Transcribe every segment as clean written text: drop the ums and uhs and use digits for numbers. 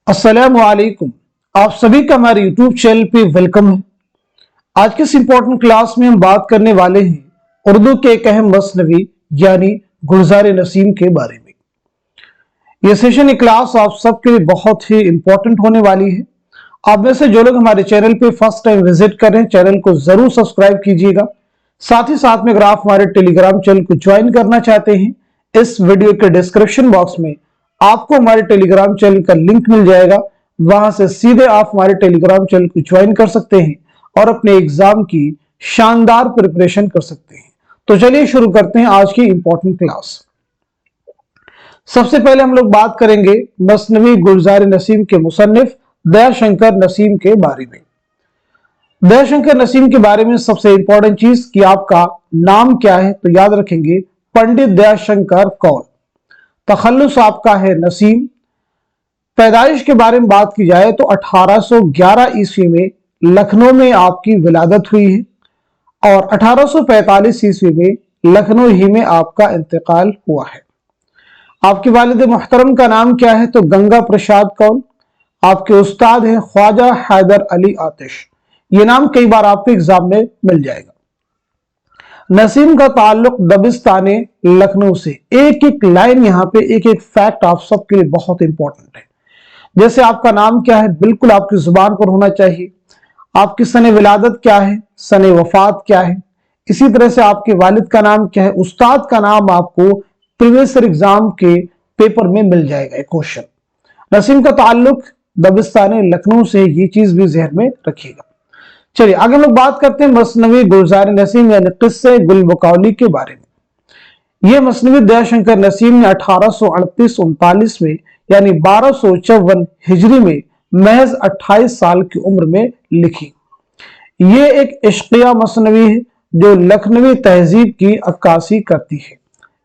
अस्सलाम वालेकुम। आप सभी का हमारे यूट्यूब चैनल पे वेलकम है। आज के इस इंपॉर्टेंट क्लास में हम बात करने वाले हैं उर्दू के एक अहम मसनवी यानी गुलजार नसीम के बारे में। यह सेशन, ये क्लास आप सबके लिए बहुत ही इंपॉर्टेंट होने वाली है। आप में से जो लोग हमारे चैनल पे फर्स्ट टाइम विजिट कर रहे हैं, चैनल को जरूर सब्सक्राइब कीजिएगा। साथ ही साथ में अगर आप हमारे टेलीग्राम चैनल को ज्वाइन करना चाहते हैं, इस वीडियो के डिस्क्रिप्शन बॉक्स में आपको हमारे टेलीग्राम चैनल का लिंक मिल जाएगा। वहां से सीधे आप हमारे टेलीग्राम चैनल को ज्वाइन कर सकते हैं और अपने एग्जाम की शानदार प्रिपरेशन कर सकते हैं। तो चलिए शुरू करते हैं आज की इंपॉर्टेंट क्लास। सबसे पहले हम लोग बात करेंगे मसनवी गुलजार नसीम के मुसन्निफ दयाशंकर नसीम के बारे में। दयाशंकर नसीम के बारे में सबसे इंपॉर्टेंट चीज कि आपका नाम क्या है, तो याद रखेंगे पंडित दयाशंकर कौल। तखल्लुस आपका है नसीम। पैदाइश के बारे में बात की जाए तो 1811 ईस्वी में लखनऊ में आपकी विलादत हुई है और 1845 ईस्वी में लखनऊ ही में आपका इंतकाल हुआ है। आपके वालिद मुहतरम का नाम क्या है, तो गंगा प्रसाद कौल। आपके उस्ताद हैं ख्वाजा हैदर अली आतिश। ये नाम कई बार आपके एग्जाम में मिल जाएगा। नसीम का ताल्लुक दबिस्ताने लखनऊ से। एक एक लाइन यहाँ पे, एक एक फैक्ट आप सबके लिए बहुत इंपॉर्टेंट है। जैसे आपका नाम क्या है, बिल्कुल आपकी जुबान पर होना चाहिए। आपकी सने विलादत क्या है, सने वफात क्या है। इसी तरह से आपके वालिद का नाम क्या है, उस्ताद का नाम आपको प्रीवियस एग्जाम के पेपर में मिल जाएगा एक क्वेश्चन। नसीम का ताल्लुक दबिस्ताने लखनऊ से, ये चीज भी जहन में रखिएगा। चलिए आगे हम लोग बात करते हैं मसनवी गुलजार नसीम यानी किस्से गुल बकौली के बारे में। यह मसनवी दयाशंकर नसीम ने 1838-39 में यानी 1254 हिजरी में महज 28 साल की उम्र में लिखी। यह एक इश्किया मसनवी है जो लखनवी तहजीब की अक्कासी करती है।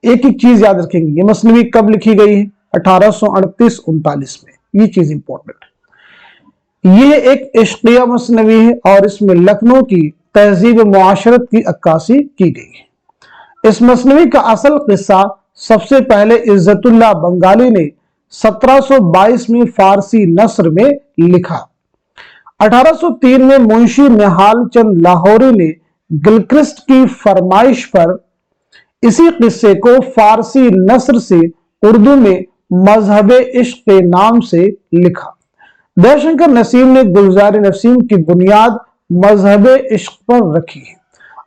एक एक चीज याद रखेंगे, यह मसनवी कब लिखी गई है, 1838-39 में। ये चीज इंपॉर्टेंट है। यह एक इश्किया मसनवी है और इसमें लखनऊ की तहजीब मुआशरत की अक्कासी की गई है। इस मसनवी का असल किस्सा सबसे पहले इज्जतुल्लाह बंगाली ने 1722 में फारसी नस्र में लिखा। 1803 में मुंशी निहाल चंद लाहौरी ने गिलक्रिस्ट की फरमाइश पर इसी किस्से को फारसी नस्र से उर्दू में मजहबे इश्क के नाम से लिखा। दयाशंकर नसीम ने गुलजार नसीम की बुनियाद मजहब इश्क पर रखी है।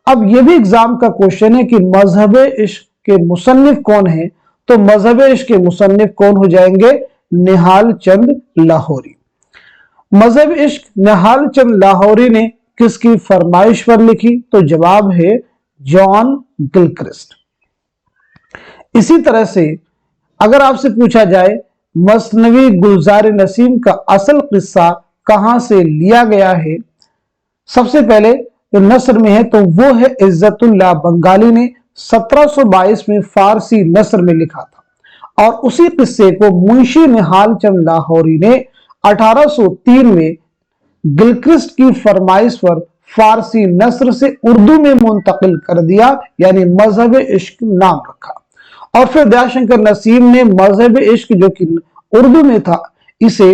अब यह भी एग्जाम का क्वेश्चन है कि मजहब इश्क के मुसन्निफ कौन है, तो मजहब इश्क के मुसन्निफ कौन हो जाएंगे, निहाल चंद लाहौरी। मजहब इश्क निहाल चंद लाहौरी ने किसकी फरमाइश पर लिखी, तो जवाब है जॉन गिलक्रिस्ट। इसी तरह से अगर आपसे पूछा जाए मसनवी गुलजार नसीम का असल किस्सा कहां से लिया गया है, सबसे पहले जो नस्र में है तो वो है इज्जतुल्लाह बंगाली ने 1722 में फारसी नस्र में लिखा था और उसी किस्से को मुंशी निहाल चंद लाहौरी ने 1803 में गिलक्रिस्ट की फरमाइश पर फारसी नस्र से उर्दू में मुंतकिल कर दिया, यानी मजहब इश्क नाम रखा। और फिर दयाशंकर नसीम ने मजहब इश्क जो कि उर्दू में था, इसे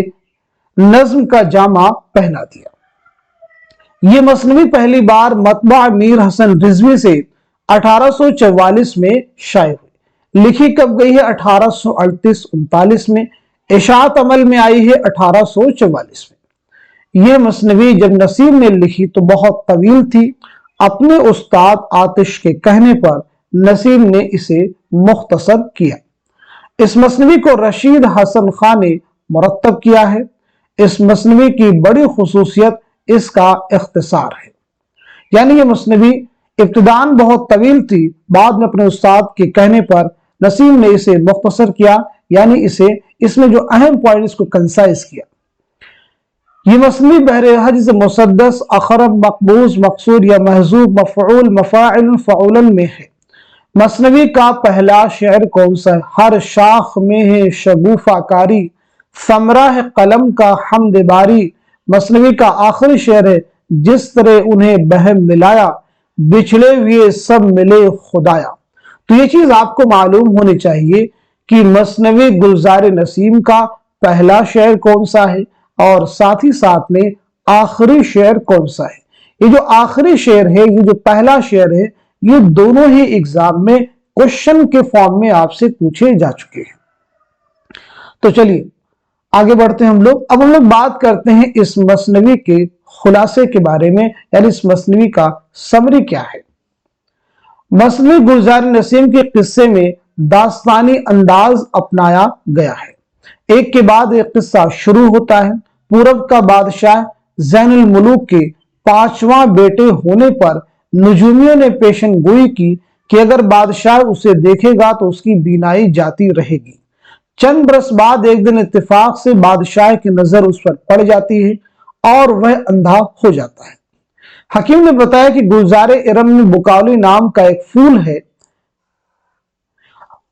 नज्म का जामा पहना दिया। यह मसनवी पहली बार मतबा मीर हसन रिजवी से 1844 में शाये हुई। लिखी कब गई है, 1838-39 में। इशाअत अमल में आई है 1844 में। यह मसनवी जब नसीम ने लिखी तो बहुत तवील थी। अपने उस्ताद आतिश के कहने पर नसीम ने इसे मुख्तसर किया। इस मसनवी को रशीद हसन खान ने मुरत्तब किया है। इस मसनवी की बड़ी खुसूसियत इसका इख्तिसार है, यानी यह मसनवी इब्तिदान बहुत तवील थी, बाद में अपने उस्ताद के कहने पर नसीम ने इसे मुख्तसर किया, यानी इसमें जो अहम पॉइंट इसको कंसाइज किया। ये मसनवी बहरे हज मुसद्दस अखरब मकबूज मकसूद या महजूब मफऊल मफाइल फऊलन में है। मसनवी का पहला शेर कौन सा है, हर शाख में है शगुफा कारी, समरा है कलम का हमद बारी। मसनवी का आखिरी शेर है जिस तरह उन्हें बहम मिलाया, बिछड़े हुए सब मिले खुदाया। तो ये चीज आपको मालूम होनी चाहिए कि मसनवी गुलजार नसीम का पहला शेर कौन सा है और साथ ही साथ में आखिरी शेर कौन सा है। ये जो आखिरी शेर है, ये जो पहला शेर है, ये दोनों ही एग्जाम में क्वेश्चन के फॉर्म में आपसे पूछे जा चुके हैं। तो चलिए आगे बढ़ते हैं हम लोग। अब हम लोग बात करते हैं इस मसनवी के खुलासे के बारे में, यानी इस मसनवी का समरी क्या है। मसनवी गुलजार नसीम के किस्से में दास्तानी अंदाज अपनाया गया है। एक के बाद एक किस्सा शुरू होता है। पूरब का बादशाह ज़ैनुल मुलूक के 5वां बेटे होने पर नजूमियों ने पेशन गोई की कि अगर बादशाह उसे देखेगा तो उसकी बीनाई जाती रहेगी। चंद बरस बाद एक दिन इत्तेफाक से बादशाह की नजर उस पर पड़ जाती है और वह अंधा हो जाता है। हकीम ने बताया कि गुलजारे इरम में बुकावली नाम का एक फूल है,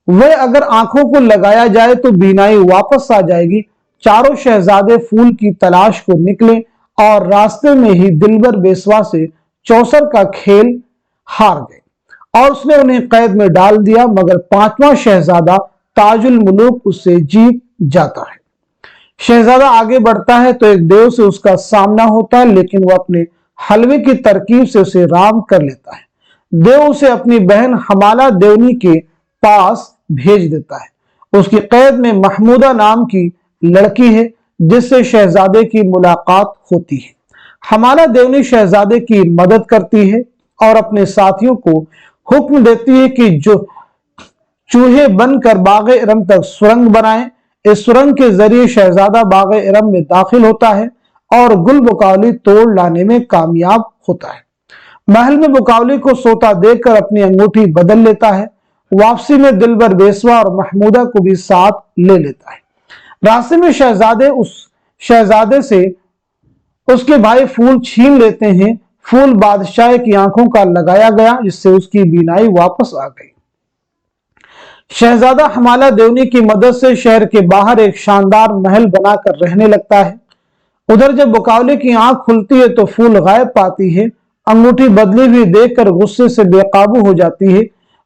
वह अगर आंखों को लगाया जाए तो बीनाई वापस आ जाएगी। चारों शहजादे फूल की तलाश को निकले और रास्ते में ही दिलबर बेसवा से चौसर का खेल हार गए और उसने उन्हें कैद में डाल दिया, मगर 5वां शहजादा ताजुल मुलूक उससे जीत जाता है। शहजादा आगे बढ़ता है तो एक देव से उसका सामना होता है, लेकिन वह अपने हलवे की तरकीब से उसे राम कर लेता है। देव उसे अपनी बहन हमाला देवनी के पास भेज देता है। उसकी कैद में महमूदा नाम की लड़की है जिससे शहजादे की मुलाकात होती है। हमाला देवनी शहजादे की मदद करती है और अपने साथियों को हुक्म देती है कि जो चूहे बनकर बाग़े इरम तक सुरंग बनाएं। इस सुरंग के जरिए शहजादा बाग़े इरम में दाखिल होता है और गुल बुकावली तोड़ लाने में कामयाब होता है। महल में बुकावली को सोता देखकर अपनी अंगूठी बदल लेता है। वापसी में दिलबर बेसवा और महमूदा को भी साथ ले लेता है। रास्ते में शहजादे से उसके भाई फूल छीन लेते हैं। फूल बादशाह की आंखों का लगाया गया, जिससे उसकी बीनाई वापस आ गई। शहजादा हमाला देवनी की मदद से शहर के बाहर एक शानदार महल बनाकर रहने लगता है। उधर जब बुकावली की आंख खुलती है तो फूल गायब पाती है। अंगूठी बदली हुई देखकर गुस्से से बेकाबू हो जाती है।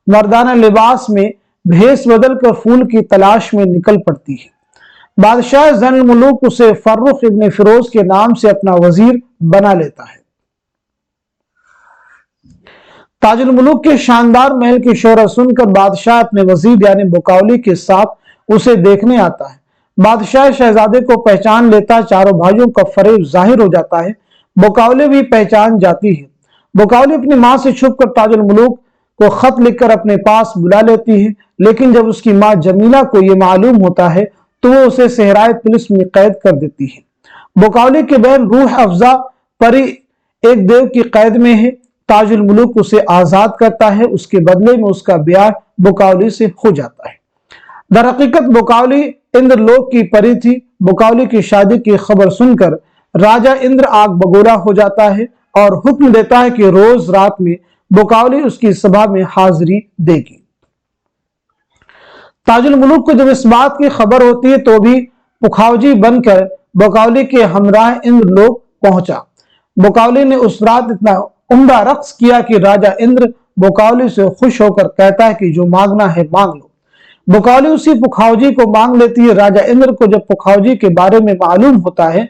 मर्दाना लिबास में भेस बदलकर फूल की तलाश में निकल पड़ती है। बादशाह ज़ैनुल मुलूक उसे फर्रुख इब्न फिरोज के नाम से अपना वजीर बना लेता है। ताजुल मुलूक के शानदार महल की शोहरत सुनकर बादशाह अपने वजीर यानी बुकावली के साथ उसे देखने आता है। बादशाह शहजादे को पहचान लेता, चारों भाइयों का फरेब जाहिर हो जाता है। बुकावली भी पहचान जाती है। बुकावली अपनी मां से छुपकर ताजुल मुलूक को खत लिखकर अपने पास बुला लेती है, लेकिन जब उसकी मां जमीला को यह मालूम होता है तो वो उसे सहराए पुलिस में कैद कर देती है। बुकावली की बहन रूह अफजा परी एक देव की कैद में है। ताजुल मुलूक उसे आजाद करता है। उसके बदले में उसका ब्याह बुकावली से हो जाता है। दरहकीकत बुकावली इंद्रलोक की परी थी। बुकावली की शादी की खबर सुनकर राजा इंद्र आग बगोला हो जाता है और हुक्म देता है कि रोज रात में बुकावली उसकी सभा में हाजिरी देगी। ताजुल मुलूक को जब इस बात की खबर होती है तो भी पुखावजी बनकर बुकावली के हमराह इंद्रलोक पहुंचा। बुकावली ने उस रात इतना उम्दा रक्स किया कि राजा इंद्र बुकावली से खुश होकर कहता है कि जो मांगना है मांग लो। बुकावली उसी पुखावजी को मांग लेती है। राजा इंद्र को जब पुखावजी के बारे में मालूम होता है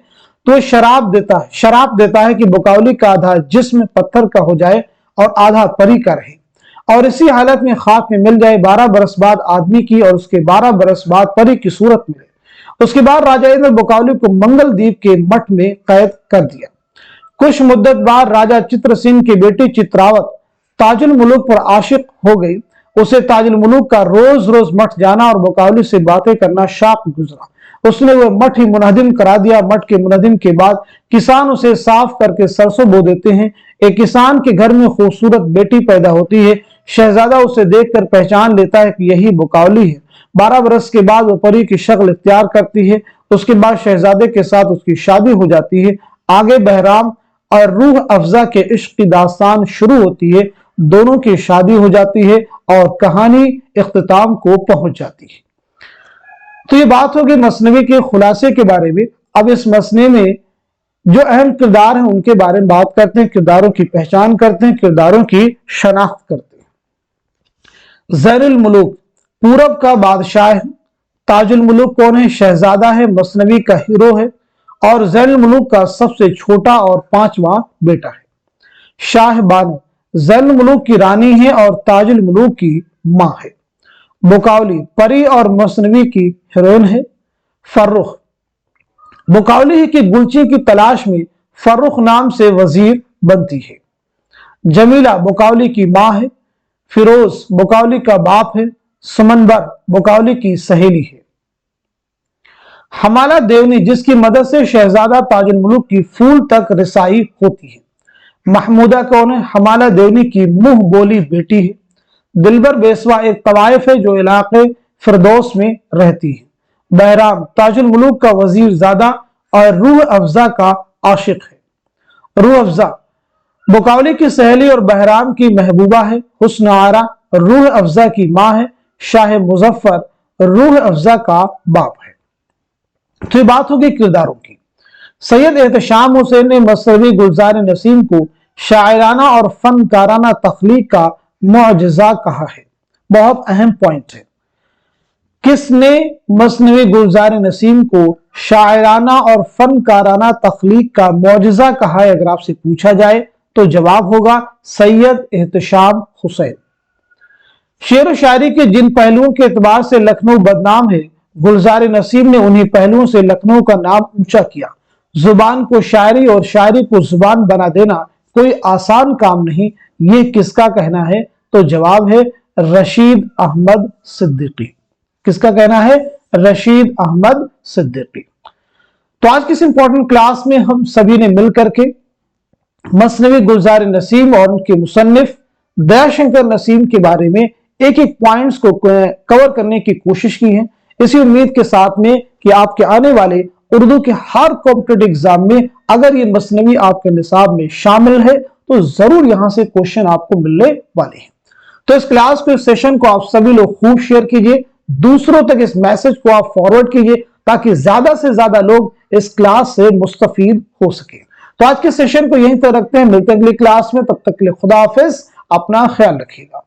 तो शराब देता है कि बुकावली का आधा जिस्म पत्थर का हो जाए और आधा परी का रहे और इसी हालत में खाक में मिल जाए। 12 बरस बाद आदमी की और उसके 12 बरस बाद परी की सूरत मिले। उसके बाद राजा इंद्र बुकावली को मंगलदीप के मठ में कैद कर दिया। कुछ मुद्दत बाद राजा चित्रसेन की बेटी चित्रावत ताजुल मुलूक पर आशिक हो गई। उसे ताजुल मुलूक का रोज रोज मठ जाना और बुकावली से बातें करना शाक गुजरा। उसने वह मठ ही मुनहदिम करा दिया। मठ के मुनहदिम के बाद किसान उसे साफ करके सरसों बो देते हैं। एक किसान के घर में खूबसूरत बेटी पैदा होती है। शहजादा उसे देखकर पहचान लेता है कि यही बुकावली है। 12 बरस के बाद वो परी की शक्ल इख्तियार करती है। उसके बाद शहजादे के साथ उसकी शादी हो जाती है। आगे बहराम और रूह अफजा के इश्क की दास्तान शुरू होती है। दोनों की शादी हो जाती है और कहानी इख्तिताम को पहुंच जाती है। तो ये बात होगी मसनवी के खुलासे के बारे में। अब इस मसने में जो अहम किरदार हैं उनके बारे में बात करते हैं, किरदारों की पहचान करते हैं, किरदारों की शनाख्त करते हैं। ज़ैनुल मुलूक पूरब का बादशाह, ताजुल मुलूक कौन है? शहजादा है, मसनवी का हीरो है और ज़ैनुल मुलूक का सबसे छोटा और 5वां बेटा है। शाह बानो ज़ैनुल मुलूक की रानी है और ताजुल मुलूक की मां है। बुकावली परी और मसनवी की हीरोइन है। फर्रुख बुकावली है कि गुलची की तलाश में फर्रुख नाम से वजीर बनती है। जमीला बुकावली की मां है। फिरोज बुकावली का बाप है। सुमनबर बुकावली की सहेली है। हमाला देवनी जिसकी मदद से शहजादा ताजुल मुलूक की फूल तक रसाई होती है। महमूदा कौन है? हमाला देवनी की मुंह बोली बेटी है। दिलबर बेसवा एक तवाइफ है जो इलाके फिरदौस में रहती है। बहराम ताजुल मुलूक का वजीर ज़ादा और रूह अफजा का आशिक है। रूह अफजा बुकावली की सहेली और बहराम की महबूबा है। हुस्न आरा रूह अफजा की मां है। शाह मुजफ्फर रूह अफजा का बाप है। तो ये बात होगी किरदारों की। सैयद एहतशाम हुसैन ने मसनवी गुलजार नसीम को शायराना और फनकाराना तख्लीक का मुअजिजा कहा है। बहुत अहम पॉइंट है। किसने मसनवी गुलजार नसीम को शायराना और फनकाराना तख्लीक का मुअजिजा कहा है? अगर आपसे पूछा जाए तो जवाब होगा सैयद एहतशाम हुसैन। शेर व शायरी के जिन पहलुओं के एतबार से लखनऊ बदनाम है, गुलजार नसीम ने उन्हीं पहलुओं से लखनऊ का नाम ऊंचा किया। जुबान को शायरी और शायरी को जुबान बना देना कोई आसान काम नहीं। ये किसका कहना है? तो जवाब है रशीद अहमद सिद्दीकी। किसका कहना है? रशीद अहमद सिद्दीकी। तो आज की इस इंपॉर्टेंट क्लास में हम सभी ने मिलकर के मसनवी गुलजार नसीम और उनके मुसन्निफ दयाशंकर नसीम के बारे में एक एक पॉइंट्स को कवर करने की कोशिश की है। इसी उम्मीद के साथ में कि आपके आने वाले उर्दू के हर कॉम्पिटिटिव एग्जाम में अगर ये मसनवी आपके निसाब में शामिल है तो जरूर यहां से क्वेश्चन आपको मिलने वाले हैं। तो इस क्लास को, इस सेशन को आप सभी लोग खूब शेयर कीजिए, दूसरों तक इस मैसेज को आप फॉरवर्ड कीजिए ताकि ज्यादा से ज्यादा लोग इस क्लास से मुस्तफीद हो सके। तो आज के सेशन को यहीं तक रखते हैं, मिलते हैं अगली क्लास में। तब तक के लिए खुदा हाफिज, अपना ख्याल रखिएगा।